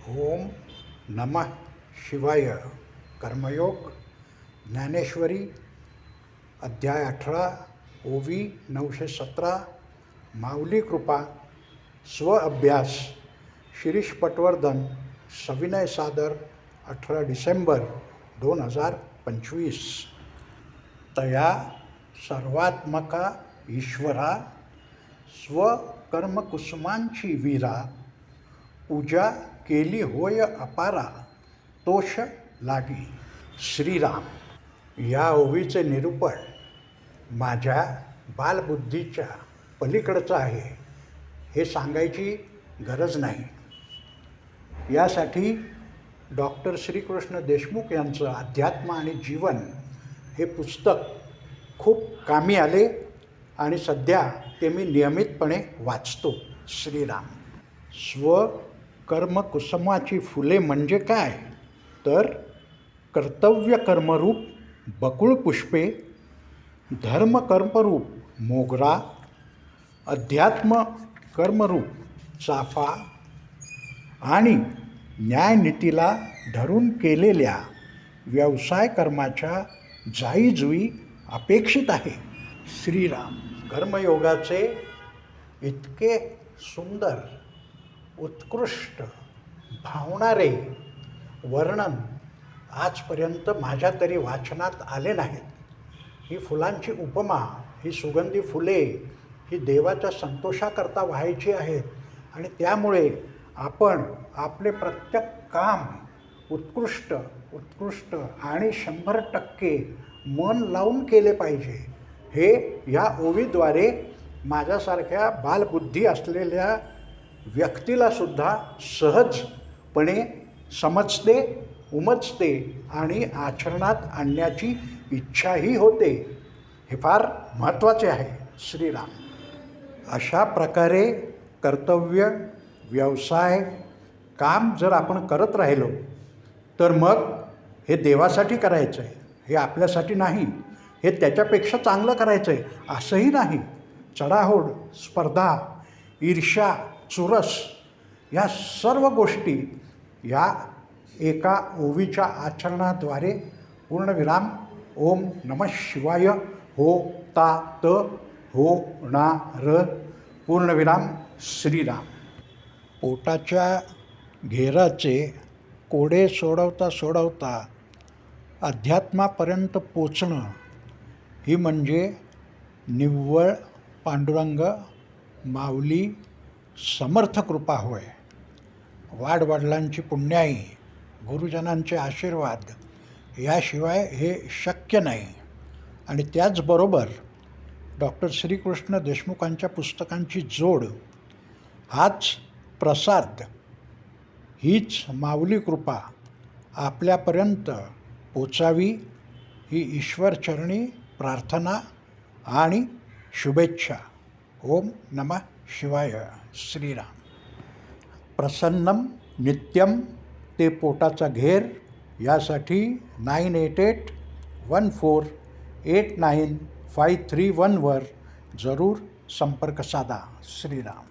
ओम नमः शिवाय. कर्मयोग ज्ञानेश्वरी अध्याय 18 ओवी 917 माऊली कृपा स्व अभ्यास शिरीष पटवर्धन सविनय सादर 18 डिसेंबर 2025. तया सर्वात्मका ईश्वरा स्वकर्मकुसुमांची वीरा पूजा केली होय अपारा तोष लागी. श्रीराम. या ओवीचे निरूपण माझ्या बालबुद्धीच्या पलीकडचं आहे हे सांगायची गरज नाही. यासाठी डॉक्टर श्रीकृष्ण देशमुख यांचं अध्यात्म आणि जीवन हे पुस्तक खूप कामी आले आणि सध्या ते मी नियमितपणे वाचतो. श्रीराम. स्वकर्मकुसुमाची फुले म्हणजे काय तर कर्तव्य कर्मरूप बकुळ पुष्पे, धर्मकर्मरूप मोगरा, अध्यात्म कर्मरूप चाफा आणि न्यायनीतीला धरून केलेल्या व्यवसाय कर्माच्या जाईजुई अपेक्षित आहे. श्रीराम. कर्मयोगाचे इतके सुंदर उत्कृष्ट भावणारे वर्णन आजपर्यंत माझ्या तरी वाचनात आले नाहीत. ही फुलांची उपमा, ही सुगंधी फुले ही देवाच्या संतोषाकरता व्हायची आहेत आणि त्यामुळे आपण आपले प्रत्येक काम उत्कृष्ट आणि 100% मन लावून केले पाहिजे. हे या ओवीद्वारे माझ्यासारख्या बालबुद्धी असलेल्या व्यक्तीलासुद्धा सहजपणे समजते, उमजते आणि आचरणात आणण्याची इच्छाही होते. हे फार महत्त्वाचे आहे. श्रीराम. अशा प्रकारे कर्तव्य, व्यवसाय, काम जर आपण करत राहिलो तर मग हे देवासाठी करायचं आहे, हे आपल्यासाठी नाही, हे त्याच्यापेक्षा चांगलं करायचं आहे असंही नाही. चढाओढ, स्पर्धा, ईर्ष्या, चुरस या सर्व गोष्टी या एका ओवीच्या आचरणाद्वारे पूर्णविराम ओम नमः शिवाय होतात होणार पूर्णविराम. श्रीराम. पोटाच्या घेराचे कोडे सोडवता अध्यात्मापर्यंत पोचणं ही म्हणजे निव्वळ पांडुरंग माऊली समर्थ कृपा होय. वाडवडिलांची पुण्याई, गुरुजनांचे आशीर्वाद याशिवाय हे शक्य नाही. आणि त्याचबरोबर डॉक्टर श्रीकृष्ण देशमुखांच्या पुस्तकांची जोड, हाच प्रसाद, हीच माऊली कृपा आपल्यापर्यंत पोचावी ही ईश्वरचरणी प्रार्थना आणि शुभेच्छा. ओम नमः शिवाय. श्रीराम. प्रसन्नम नित्यम ते पोटाचा घेर यासाठी 9881489531 वर जरूर संपर्क साधा. श्रीराम.